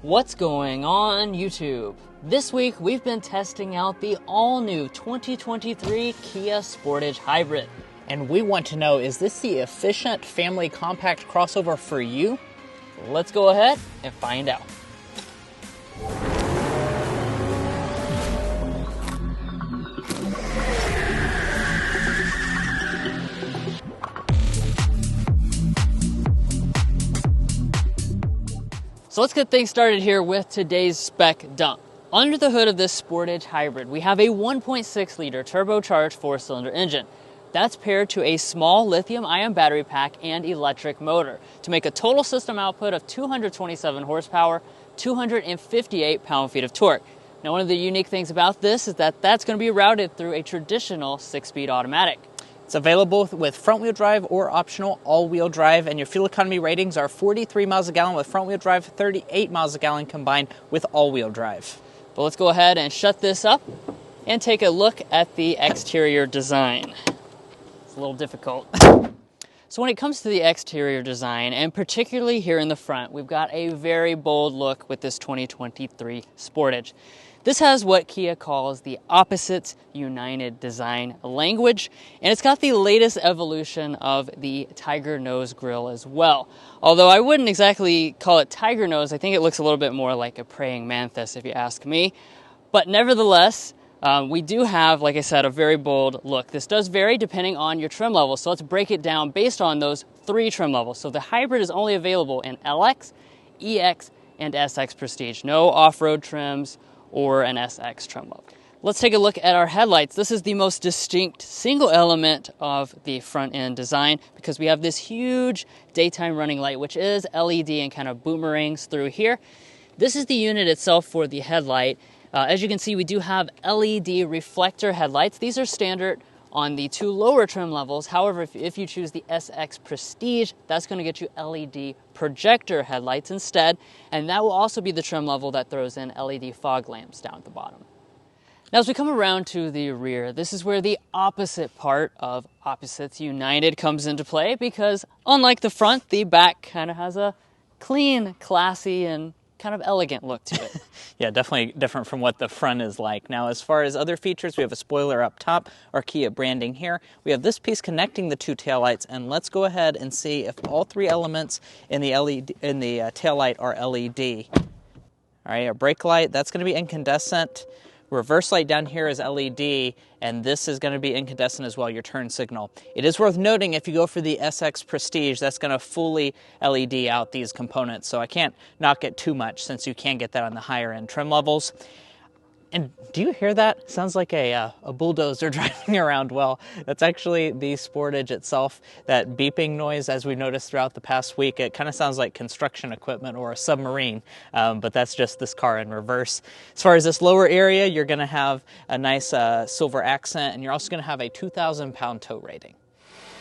What's going on YouTube? This week we've been testing out the all-new 2023 Kia Sportage Hybrid. And we want to know, is this the efficient family compact crossover for you? Let's go ahead and find out. So let's get things started here with today's spec dump. Under the hood of this Sportage Hybrid, we have a 1.6 liter turbocharged 4-cylinder engine. That's paired to a small lithium-ion battery pack and electric motor to make a total system output of 227 horsepower, 258 pound-feet of torque. Now, one of the unique things about this is that that's going to be routed through a traditional 6-speed automatic. It's available with front-wheel drive or optional all-wheel drive, and your fuel economy ratings are 43 miles a gallon with front-wheel drive, 38 miles a gallon combined with all-wheel drive. But let's go ahead and shut this up and take a look at the exterior design. It's a little difficult. So when it comes to the exterior design, and particularly here in the front, we've got a very bold look with this 2023 Sportage. This has what Kia calls the Opposites United design language, and it's got the latest evolution of the Tiger Nose grille as well. Although I wouldn't exactly call it Tiger Nose, I think it looks a little bit more like a praying mantis if you ask me. But nevertheless, we do have, like I said, a very bold look. This does vary depending on your trim level, so let's break it down based on those 3 trim levels. So the Hybrid is only available in LX, EX, and SX Prestige. No off-road trims or an SX trim level. Let's take a look at our headlights. This is the most distinct single element of the front end design because we have this huge daytime running light, which is LED and kind of boomerangs through here. This is the unit itself for the headlight. As you can see, we do have LED reflector headlights. These are standard on the 2 lower trim levels. However, if you choose the SX Prestige, that's going to get you LED projector headlights instead, and that will also be the trim level that throws in LED fog lamps down at the bottom. Now, as we come around to the rear, this is where the opposite part of Opposites United comes into play because unlike the front, the back kind of has a clean, classy, and kind of elegant look to it. Yeah, definitely different from what the front is like. Now, as far as other features, we have a spoiler up top, our Kia branding here. We have this piece connecting the 2 taillights, and let's go ahead and see if all 3 elements in the taillight are LED. All right, our brake light, that's going to be incandescent. Reverse light down here is LED, and this is going to be incandescent as well, your turn signal. It is worth noting if you go for the SX Prestige, that's going to fully LED out these components, so I can't knock it too much since you can get that on the higher end trim levels. And do you hear that? Sounds like a bulldozer driving around. Well, that's actually the Sportage itself. That beeping noise, as we've noticed throughout the past week, it kind of sounds like construction equipment or a submarine, but that's just this car in reverse. As far as this lower area, you're going to have a nice silver accent, and you're also going to have a 2,000 pound tow rating.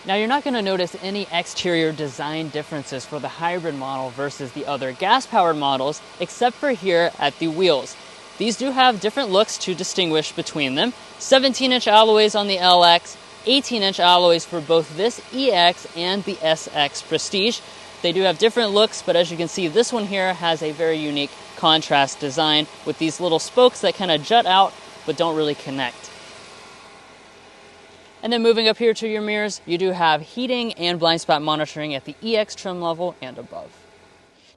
Now, you're not going to notice any exterior design differences for the hybrid model versus the other gas-powered models, except for here at the wheels. These do have different looks to distinguish between them. 17-inch alloys on the LX, 18-inch alloys for both this EX and the SX Prestige. They do have different looks, but as you can see, this one here has a very unique contrast design with these little spokes that kind of jut out but don't really connect. And then moving up here to your mirrors, you do have heating and blind spot monitoring at the EX trim level and above.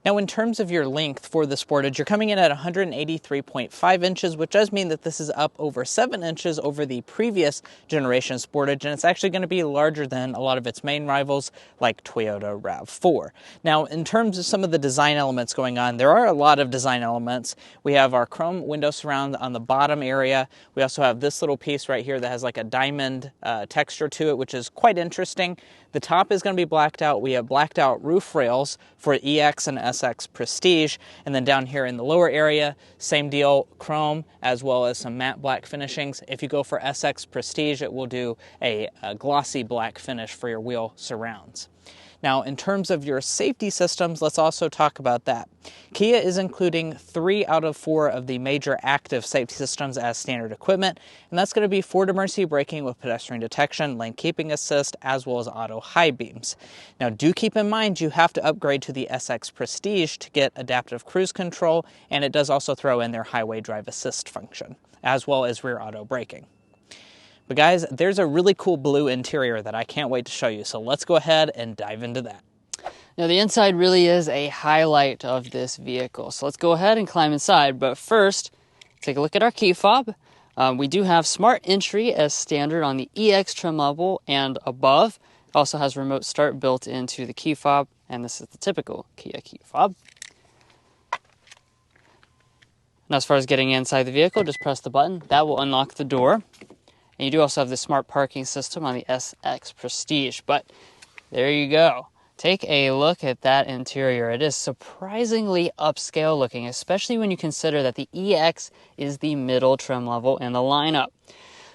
Now, in terms of your length for the Sportage, you're coming in at 183.5 inches, which does mean that this is up over 7 inches over the previous generation Sportage, and it's actually going to be larger than a lot of its main rivals like Toyota RAV4. Now, in terms of some of the design elements going on, there are a lot of design elements. We have our chrome window surround on the bottom area. We also have this little piece right here that has like a diamond texture to it, which is quite interesting. The top is going to be blacked out. We have blacked out roof rails for EX and SX Prestige. And then down here in the lower area, same deal, chrome as well as some matte black finishings. If you go for SX Prestige, it will do a glossy black finish for your wheel surrounds. Now, in terms of your safety systems, let's also talk about that. Kia is including 3 out of 4 of the major active safety systems as standard equipment, and that's going to be forward emergency braking with pedestrian detection, lane keeping assist, as well as auto high beams. Now, do keep in mind you have to upgrade to the SX Prestige to get adaptive cruise control, and it does also throw in their highway drive assist function, as well as rear auto braking. But guys, there's a really cool blue interior that I can't wait to show you, so let's go ahead and dive into that. Now the inside really is a highlight of this vehicle, so let's go ahead and climb inside. But first, take a look at our key fob. We do have smart entry as standard on the EX trim level and above. It also has remote start built into the key fob, and this is the typical Kia key fob. Now as far as getting inside the vehicle, just press the button. That will unlock the door. And you do also have the smart parking system on the SX Prestige. But there you go. Take a look at that interior. It is surprisingly upscale looking, especially when you consider that the EX is the middle trim level in the lineup.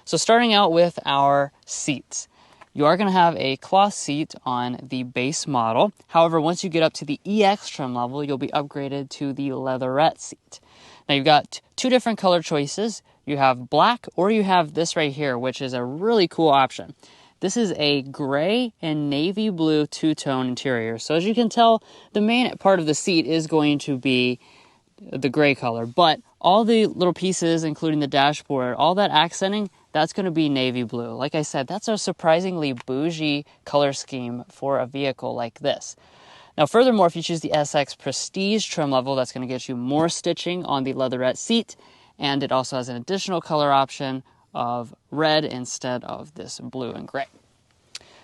So starting out with our seats. You are going to have a cloth seat on the base model. However, once you get up to the EX trim level, you'll be upgraded to the leatherette seat. Now you've got 2 different color choices. You have black, or you have this right here, which is a really cool option. This is a gray and navy blue two-tone interior. So as you can tell, the main part of the seat is going to be the gray color, but all the little pieces, including the dashboard, all that accenting, that's going to be navy blue. Like I said, that's a surprisingly bougie color scheme for a vehicle like this. Now, furthermore, if you choose the SX Prestige trim level, that's going to get you more stitching on the leatherette seat, and it also has an additional color option of red instead of this blue and gray.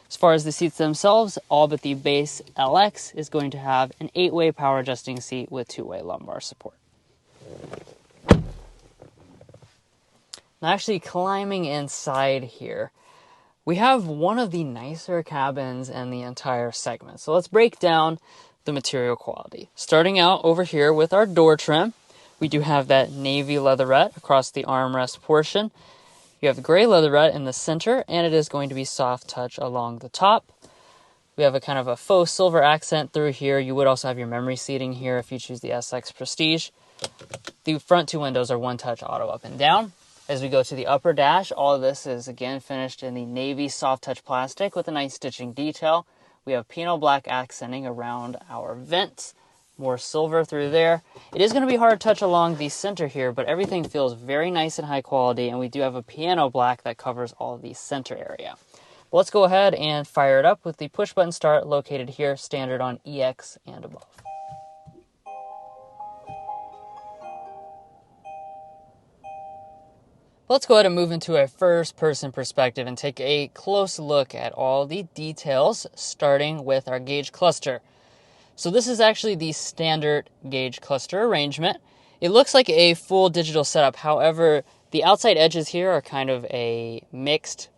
As far as the seats themselves, all but the base LX is going to have an 8-way power adjusting seat with 2-way lumbar support. Now, actually climbing inside here, we have one of the nicer cabins in the entire segment. So let's break down the material quality. Starting out over here with our door trim, we do have that navy leatherette across the armrest portion. You have the gray leatherette in the center, and it is going to be soft touch along the top. We have a kind of a faux silver accent through here. You would also have your memory seating here if you choose the SX Prestige. The front 2 windows are one-touch auto up and down. As we go to the upper dash, all of this is again finished in the navy soft touch plastic with a nice stitching detail. We have Pinot Black accenting around our vents. More silver through there. It is going to be hard to touch along the center here, but everything feels very nice and high quality, and we do have a piano black that covers all of the center area. But let's go ahead and fire it up with the push button start located here, standard on EX and above. Let's go ahead and move into a first-person perspective and take a close look at all the details, starting with our gauge cluster. So this is actually the standard gauge cluster arrangement. It looks like a full digital setup. However, the outside edges here are kind of a mixed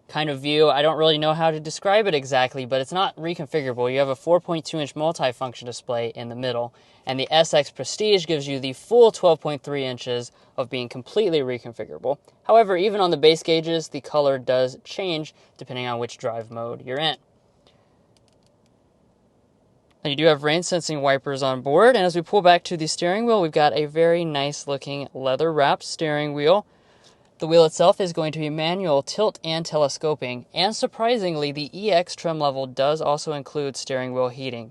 kind of view. I don't really know how to describe it exactly, but it's not reconfigurable. You have a 4.2-inch multi-function display in the middle, and the SX Prestige gives you the full 12.3 inches of being completely reconfigurable. However, even on the base gauges, the color does change depending on which drive mode you're in. And you do have rain sensing wipers on board, and as we pull back to the steering wheel, we've got a very nice looking leather wrapped steering wheel. The wheel itself is going to be manual tilt and telescoping, and surprisingly, the EX trim level does also include steering wheel heating.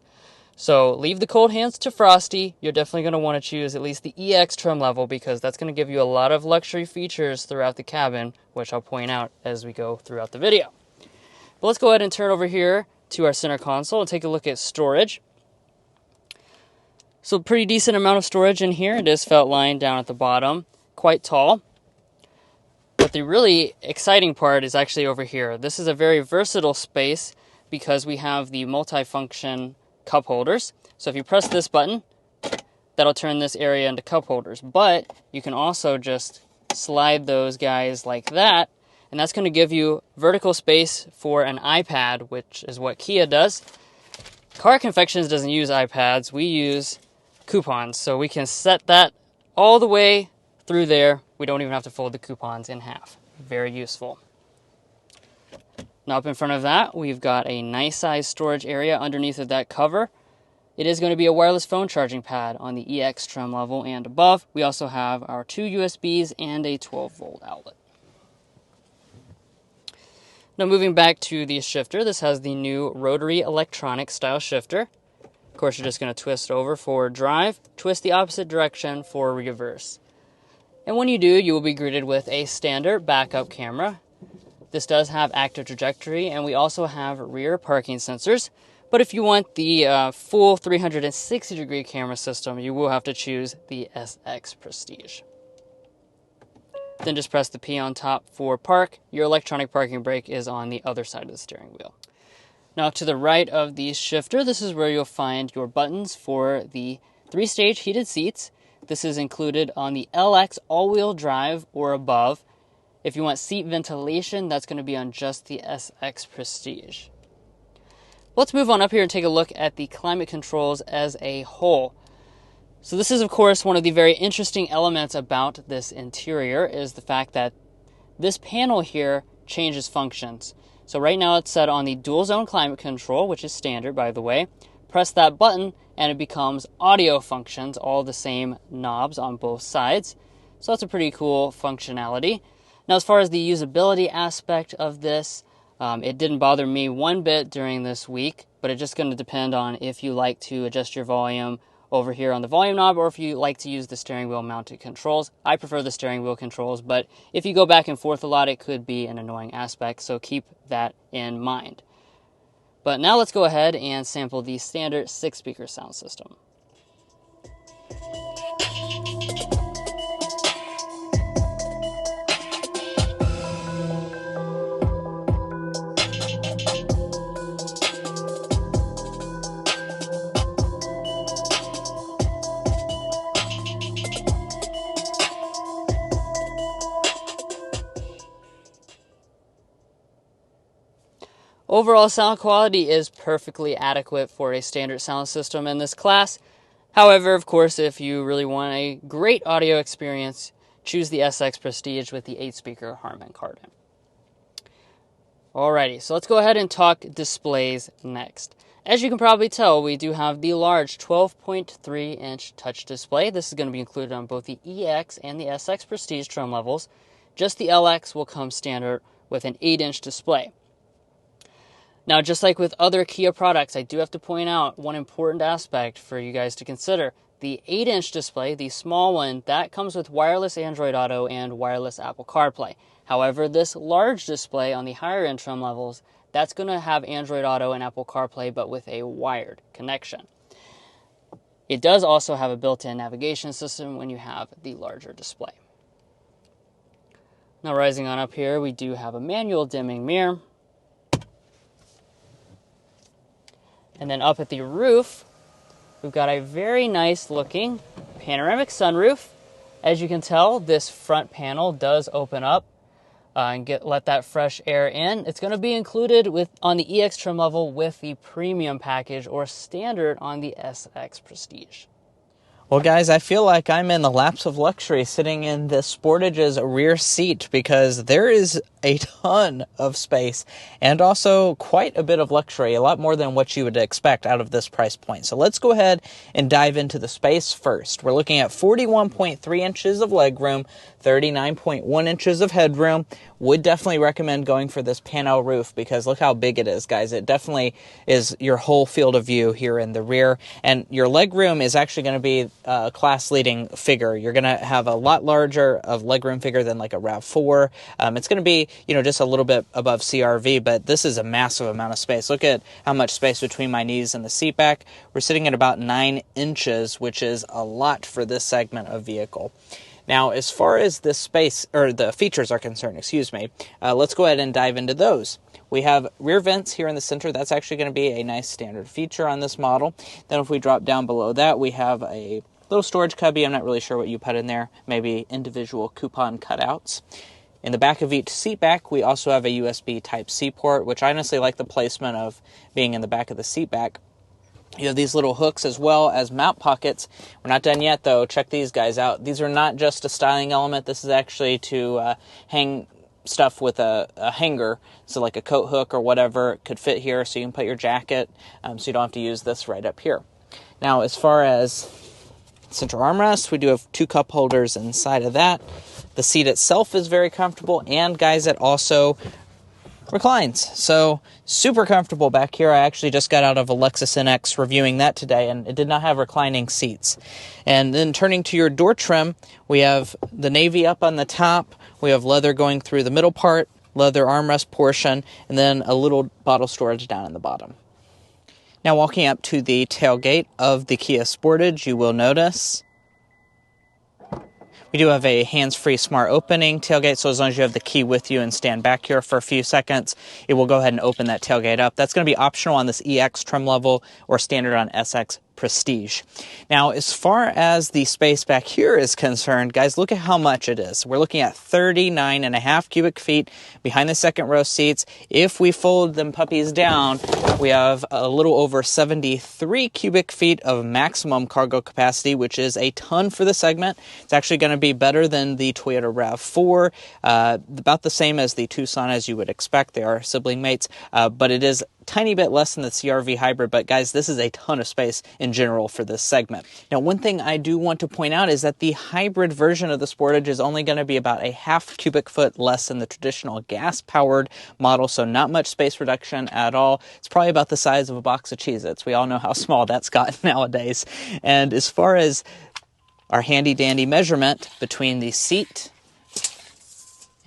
So leave the cold hands to Frosty. You're definitely going to want to choose at least the EX trim level because that's going to give you a lot of luxury features throughout the cabin, which I'll point out as we go throughout the video. But let's go ahead and turn over here to our center console and take a look at storage. So pretty decent amount of storage in here. It is felt lined down at the bottom, quite tall. But the really exciting part is actually over here. This is a very versatile space because we have the multifunction cup holders. So if you press this button, that'll turn this area into cup holders. But you can also just slide those guys like that, and that's going to give you vertical space for an iPad, which is what Kia does. Car Confections doesn't use iPads. We use coupons, so we can set that all the way through there. We don't even have to fold the coupons in half. Very useful. Now up in front of that, we've got a nice size storage area underneath of that cover. It is going to be a wireless phone charging pad on the EX trim level and above. We also have our 2 USBs and a 12-volt outlet. Now moving back to the shifter, this has the new rotary electronic style shifter. Of course, you're just going to twist over for drive, twist the opposite direction for reverse. And when you do, you will be greeted with a standard backup camera. This does have active trajectory, and we also have rear parking sensors. But if you want the full 360-degree camera system, you will have to choose the SX Prestige. Then just press the P on top for park. Your electronic parking brake is on the other side of the steering wheel. Now to the right of the shifter, this is where you'll find your buttons for the 3-stage heated seats. This is included on the LX all-wheel drive or above. If you want seat ventilation, that's going to be on just the SX Prestige. Let's move on up here and take a look at the climate controls as a whole. So this is, of course, one of the very interesting elements about this interior is the fact that this panel here changes functions. So right now it's set on the dual zone climate control, which is standard, by the way. Press that button and it becomes audio functions, all the same knobs on both sides. So that's a pretty cool functionality. Now, as far as the usability aspect of this, it didn't bother me one bit during this week, but it's just going to depend on if you like to adjust your volume over here on the volume knob or if you like to use the steering wheel mounted controls. I prefer the steering wheel controls, but if you go back and forth a lot, it could be an annoying aspect, so keep that in mind. But now let's go ahead and sample the standard 6-speaker sound system. Overall sound quality is perfectly adequate for a standard sound system in this class. However, of course, if you really want a great audio experience, choose the SX Prestige with the 8-speaker Harman Kardon. Alrighty, so let's go ahead and talk displays next. As you can probably tell, we do have the large 12.3-inch touch display. This is going to be included on both the EX and the SX Prestige trim levels. Just the LX will come standard with an 8-inch display. Now, just like with other Kia products, I do have to point out one important aspect for you guys to consider. The 8-inch display, the small one, that comes with wireless Android Auto and wireless Apple CarPlay. However, this large display on the higher end trim levels, that's going to have Android Auto and Apple CarPlay, but with a wired connection. It does also have a built-in navigation system when you have the larger display. Now, rising on up here, we do have a manual dimming mirror. And then up at the roof, we've got a very nice looking panoramic sunroof. As you can tell, this front panel does open up and let that fresh air in. It's going to be included on the EX trim level with the premium package or standard on the SX Prestige. Well, guys, I feel like I'm in the laps of luxury sitting in this Sportage's rear seat because there is a ton of space and also quite a bit of luxury, a lot more than what you would expect out of this price point. So let's go ahead and dive into the space first. We're looking at 41.3 inches of legroom, 39.1 inches of headroom. Would definitely recommend going for this panel roof because look how big it is, guys. It definitely is your whole field of view here in the rear. And your legroom is actually going to be a class-leading figure. You're going to have a lot larger of legroom figure than like a RAV4. It's going to be, just a little bit above CRV, but this is a massive amount of space. Look at how much space between my knees and the seat back. We're sitting at about 9 inches, which is a lot for this segment of vehicle. Now, as far as this space, or the features are concerned, let's go ahead and dive into those. We have rear vents here in the center. That's actually going to be a nice standard feature on this model. Then if we drop down below that, we have a little storage cubby. I'm not really sure what you put in there. Maybe individual coupon cutouts. In the back of each seat back, we also have a USB Type-C port, which I honestly like the placement of being in the back of the seat back. You have these little hooks as well as mount pockets. We're not done yet, though. Check these guys out. These are not just a styling element. This is actually to hang stuff with a hanger, so like a coat hook or whatever could fit here, so you can put your jacket, so you don't have to use this right up here. Now, as far as central armrest, we do have 2 cup holders inside of that. The seat itself is very comfortable, and guys, it also reclines. So super comfortable back here. I actually just got out of a Lexus NX reviewing that today, and it did not have reclining seats. And then turning to your door trim, we have the navy up on the top. We have leather going through the middle part, leather armrest portion, and then a little bottle storage down in the bottom. Now, walking up to the tailgate of the Kia Sportage, you will notice we do have a hands-free smart opening tailgate, so as long as you have the key with you and stand back here for a few seconds, it will go ahead and open that tailgate up. That's going to be optional on this EX trim level or standard on SX Prestige. Now, as far as the space back here is concerned, guys, look at how much it is. We're looking at 39.5 cubic feet behind the second row seats. If we fold them puppies down, we have a little over 73 cubic feet of maximum cargo capacity, which is a ton for the segment. It's actually going to be better than the Toyota RAV4, about the same as the Tucson as you would expect. They are sibling mates, but it is tiny bit less than the CR-V hybrid, but guys, this is a ton of space in general for this segment. Now, one thing I do want to point out is that the hybrid version of the Sportage is only going to be about a half cubic foot less than the traditional gas-powered model, so not much space reduction at all. It's probably about the size of a box of Cheez-Its. We all know how small that's gotten nowadays. And as far as our handy-dandy measurement between the seat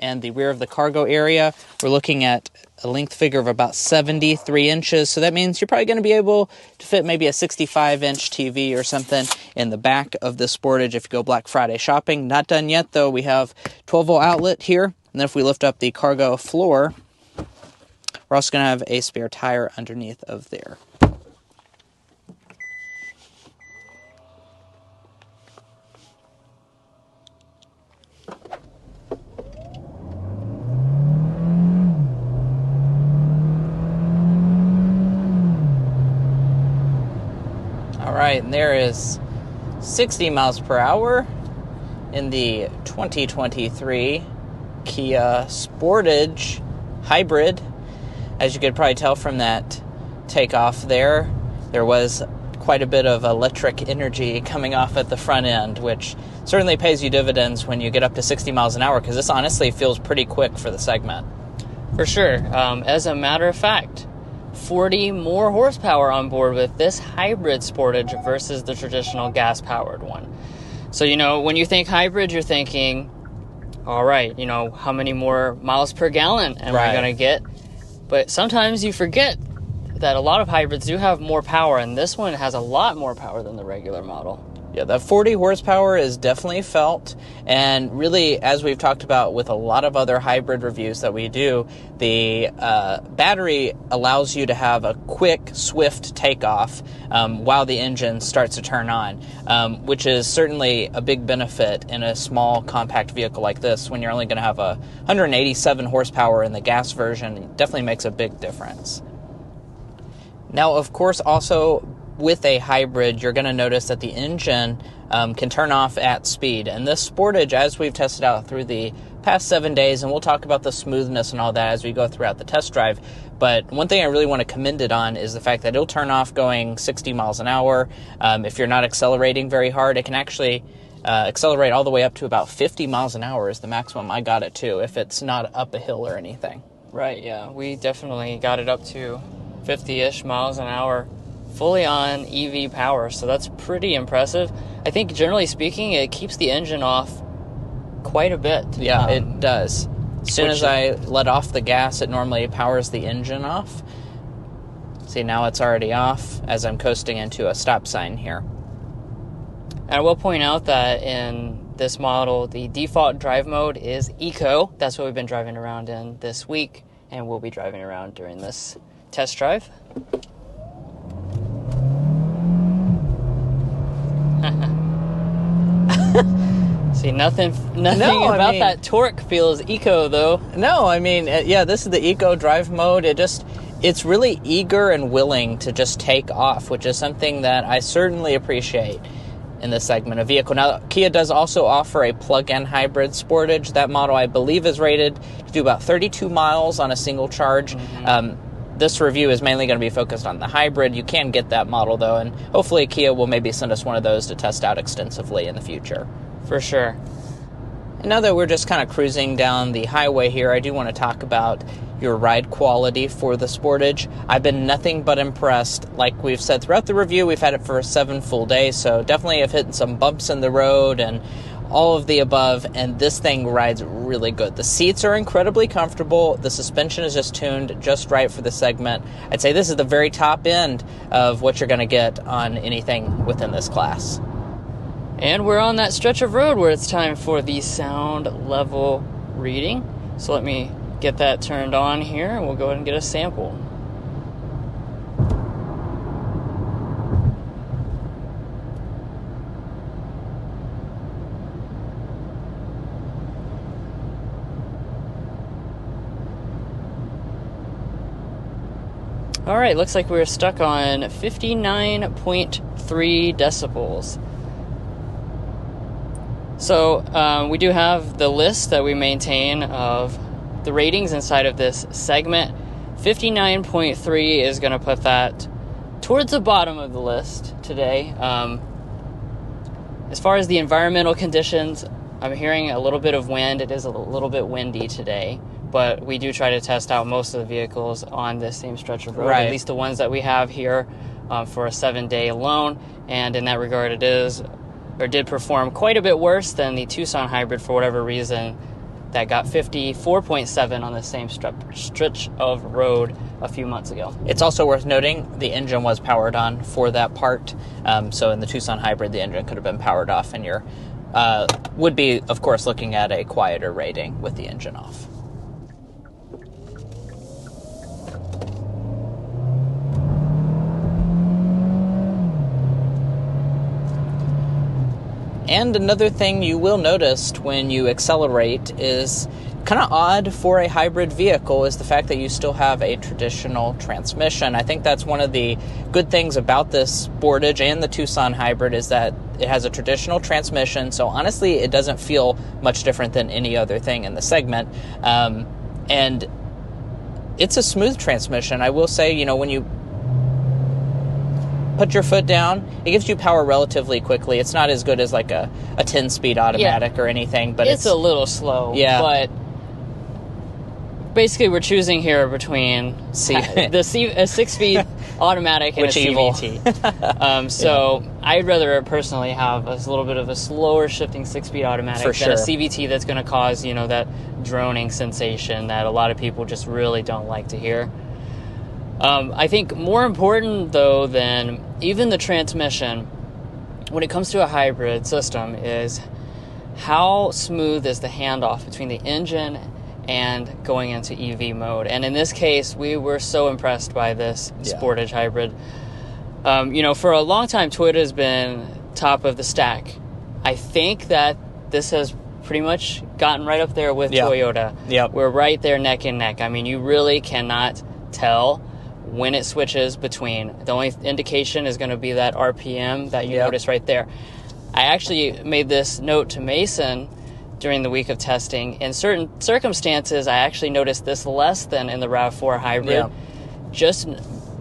and the rear of the cargo area, we're looking at a length figure of about 73 inches. So that means you're probably going to be able to fit maybe a 65-inch TV or something in the back of the Sportage if you go Black Friday shopping. Not done yet, though. We have 12-volt outlet here. And then if we lift up the cargo floor, we're also going to have a spare tire underneath of there. Alright, and there is 60 miles per hour in the 2023 Kia Sportage Hybrid. As you could probably tell from that takeoff there was quite a bit of electric energy coming off at the front end, which certainly pays you dividends when you get up to 60 miles an hour, because this honestly feels pretty quick for the segment. For sure. As a matter of fact, 40 more horsepower on board with this hybrid Sportage versus the traditional gas-powered one. So, when you think hybrid, you're thinking, all right, how many more miles per gallon am I going to get? But sometimes you forget that a lot of hybrids do have more power, and this one has a lot more power than the regular model. Yeah, that 40 horsepower is definitely felt, and really, as we've talked about with a lot of other hybrid reviews that we do, the battery allows you to have a quick, swift takeoff while the engine starts to turn on, which is certainly a big benefit in a small, compact vehicle like this. When you're only going to have 187 horsepower in the gas version, it definitely makes a big difference. Now, of course, also with a hybrid, you're going to notice that the engine can turn off at speed. And this Sportage, as we've tested out through the past 7 days, and we'll talk about the smoothness and all that as we go throughout the test drive, but one thing I really want to commend it on is the fact that it'll turn off going 60 miles an hour. If you're not accelerating very hard, it can actually accelerate all the way up to about 50 miles an hour is the maximum I got it to, if it's not up a hill or anything. Right, yeah. We definitely got it up to 50-ish miles an hour fully on EV power, so that's pretty impressive. I think generally speaking, it keeps the engine off quite a bit. Yeah, it does. As soon as I let off the gas, it normally powers the engine off. See, now it's already off as I'm coasting into a stop sign here. And I will point out that in this model, the default drive mode is Eco. That's what we've been driving around in this week, and we'll be driving around during this test drive. See, nothing about that torque feels eco, though. No, this is the eco drive mode. It's really eager and willing to just take off, which is something that I certainly appreciate. in this segment of vehicle. Now, Kia does also offer a plug-in hybrid Sportage. That model, I believe, is rated to do about 32 miles on a single charge. This review is mainly going to be focused on the hybrid. You can get that model, though, and hopefully Kia will maybe send us one of those to test out extensively in the future. For sure. And now that we're just kind of cruising down the highway here, I do want to talk about your ride quality for the Sportage. I've been nothing but impressed. Like we've said throughout the review, we've had it for 7 full days, so definitely have hit some bumps in the road and all of the above, and this thing rides really good. The seats are incredibly comfortable. The suspension is just tuned just right for the segment. I'd say this is the very top end of what you're going to get on anything within this class. And we're on that stretch of road where it's time for the sound level reading. So let me get that turned on here, and we'll go ahead and get a sample. All right, looks like we're stuck on 59.3 decibels. So we do have the list that we maintain of the ratings inside of this segment. 59.3 is going to put that towards the bottom of the list today. As far as the environmental conditions, I'm hearing a little bit of wind. It is a little bit windy today, but we do try to test out most of the vehicles on this same stretch of road, at least the ones that we have here for a 7-day loan. And in that regard, it is, or did perform quite a bit worse than the Tucson Hybrid for whatever reason that got 54.7 on the same stretch of road a few months ago. It's also worth noting the engine was powered on for that part. So in the Tucson Hybrid, the engine could have been powered off, and you're would be, of course, looking at a quieter rating with the engine off. And another thing you will notice when you accelerate is kind of odd for a hybrid vehicle is the fact that you still have a traditional transmission. I think that's one of the good things about this Sportage and the Tucson Hybrid is that it has a traditional transmission, so honestly it doesn't feel much different than any other thing in the segment. And it's a smooth transmission. I will say, you know, when you put your foot down, it gives you power relatively quickly. It's not as good as like a 10-speed automatic or anything, but it's a little slow. Yeah. But basically we're choosing here between a 6-speed automatic and a CVT. So I'd rather personally have a little bit of a slower shifting 6-speed automatic than a CVT that's going to cause, you know, that droning sensation that a lot of people just really don't like to hear. I think more important, though, than even the transmission, when it comes to a hybrid system, is how smooth is the handoff between the engine and going into EV mode. And in this case, we were so impressed by this Sportage Hybrid. You know, for a long time, Toyota has been top of the stack. I think that this has pretty much gotten right up there with Toyota. Yep. We're right there neck and neck. I mean, you really cannot tell when it switches between. The only indication is going to be that RPM that you notice right there. I actually made this note to Mason during the week of testing. In certain circumstances, I actually noticed this less than in the RAV4 Hybrid, just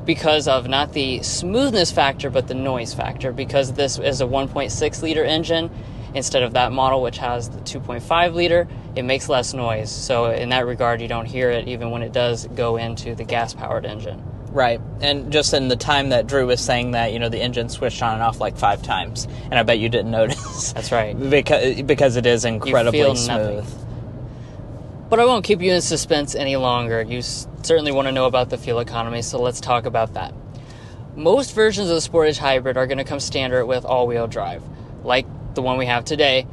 because of not the smoothness factor, but the noise factor, because this is a 1.6 liter engine instead of that model, which has the 2.5 liter. It makes less noise. So in that regard, you don't hear it even when it does go into the gas-powered engine. Right, and just in the time that Drew was saying that, you know, the engine switched on and off like 5 times, and I bet you didn't notice. That's right. Because it is incredibly smooth. Nothing. But I won't keep you in suspense any longer. You certainly want to know about the fuel economy, so let's talk about that. Most versions of the Sportage Hybrid are going to come standard with all-wheel drive, like the one we have today.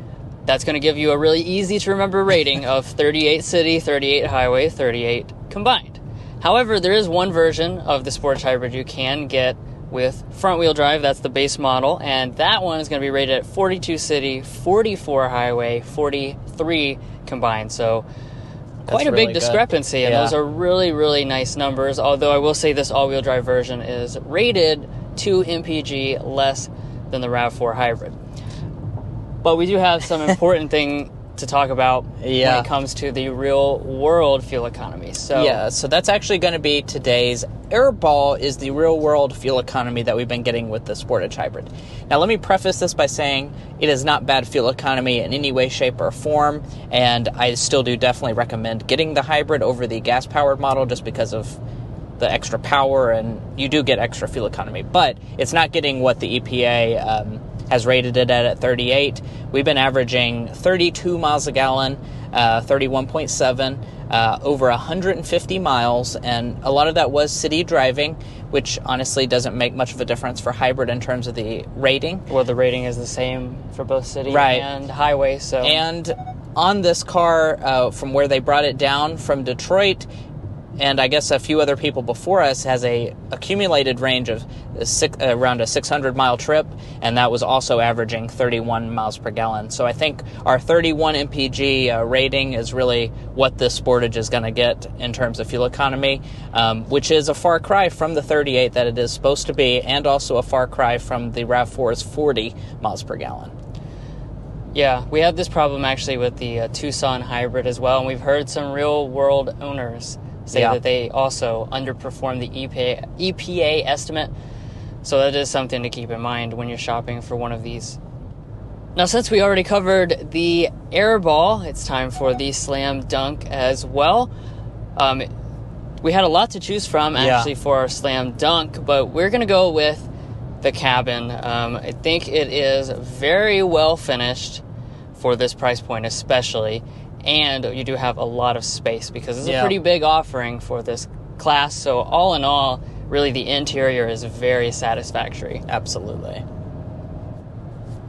That's going to give you a really easy-to-remember rating of 38 city, 38 highway, 38 combined. However, there is one version of the Sportage Hybrid you can get with front-wheel drive. That's the base model, and that one is going to be rated at 42 city, 44 highway, 43 combined. So quite a big discrepancy, and those are really, really nice numbers, although I will say this all-wheel drive version is rated 2 mpg less than the RAV4 Hybrid. But we do have some important thing to talk about when it comes to the real world fuel economy. So that's actually going to be today's airball, is the real world fuel economy that we've been getting with the Sportage Hybrid. Now let me preface this by saying it is not bad fuel economy in any way, shape, or form, and I still do definitely recommend getting the hybrid over the gas powered model just because of the extra power, and you do get extra fuel economy, but it's not getting what the EPA has rated it at 38. We've been averaging 32 miles a gallon, 31.7, over 150 miles, and a lot of that was city driving, which honestly doesn't make much of a difference for hybrid in terms of the rating. Well, the rating is the same for both city and highway. So, and on this car, from where they brought it down from Detroit, and I guess a few other people before us, has a accumulated range of around a 600-mile trip, and that was also averaging 31 miles per gallon. So I think our 31 mpg rating is really what this Sportage is going to get in terms of fuel economy, which is a far cry from the 38 that it is supposed to be, and also a far cry from the RAV4's 40 miles per gallon. Yeah, we have this problem actually with the Tucson Hybrid as well, and we've heard some real-world owners say that they also underperform the EPA estimate. So that is something to keep in mind when you're shopping for one of these. Now, since we already covered the airball, it's time for the slam dunk as well. We had a lot to choose from actually for our slam dunk, but we're going to go with the cabin. I think it is very well finished for this price point especially. And you do have a lot of space because it's a pretty big offering for this class. So all in all, really the interior is very satisfactory. Absolutely.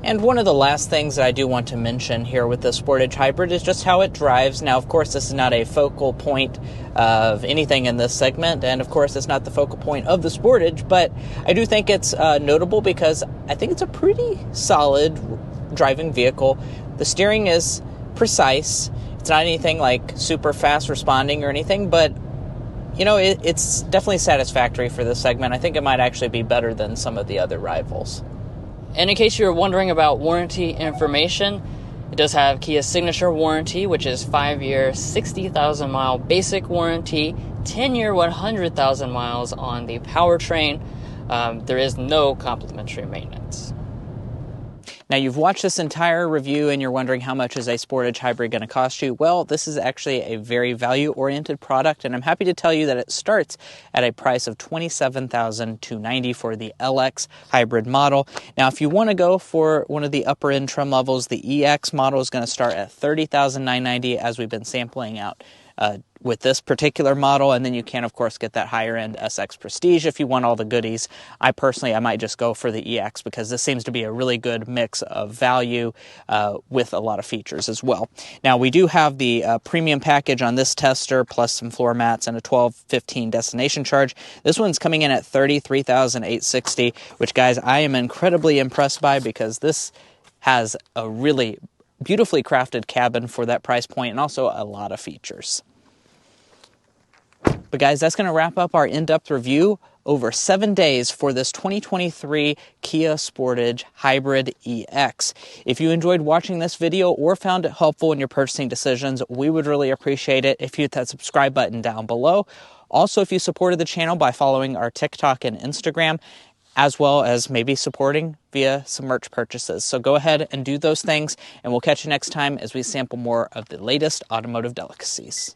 And one of the last things that I do want to mention here with the Sportage Hybrid is just how it drives. Now, of course, this is not a focal point of anything in this segment, and of course, it's not the focal point of the Sportage, but I do think it's notable because I think it's a pretty solid driving vehicle. The steering is precise. It's not anything like super fast responding or anything, but you know, it's definitely satisfactory for this segment. I think it might actually be better than some of the other rivals. And in case you're wondering about warranty information, it does have Kia Signature warranty, which is 5-year, 60,000 mile basic warranty, 10-year, 100,000 miles on the powertrain. There is no complimentary maintenance. Now, you've watched this entire review and you're wondering how much is a Sportage Hybrid going to cost you. Well, this is actually a very value-oriented product, and I'm happy to tell you that it starts at a price of $27,290 for the LX Hybrid model. Now, if you want to go for one of the upper-end trim levels, the EX model is going to start at $30,990 as we've been sampling out with this particular model, and then you can of course get that higher end SX Prestige if you want all the goodies. I might just go for the EX because this seems to be a really good mix of value with a lot of features as well. Now, we do have the premium package on this tester plus some floor mats and a $12.15 destination charge. This one's coming in at $33,860, which, guys, I am incredibly impressed by because this has a really beautifully crafted cabin for that price point and also a lot of features. But guys, that's going to wrap up our in-depth review over 7 days for this 2023 Kia Sportage Hybrid EX. If you enjoyed watching this video or found it helpful in your purchasing decisions, we would really appreciate it if you hit that subscribe button down below. Also, if you supported the channel by following our TikTok and Instagram, as well as maybe supporting via some merch purchases. So go ahead and do those things, and we'll catch you next time as we sample more of the latest automotive delicacies.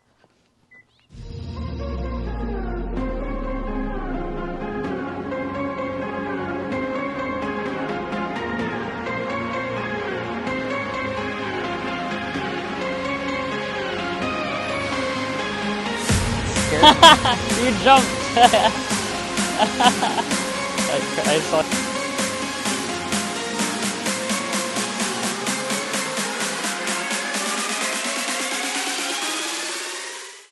You jumped. I saw.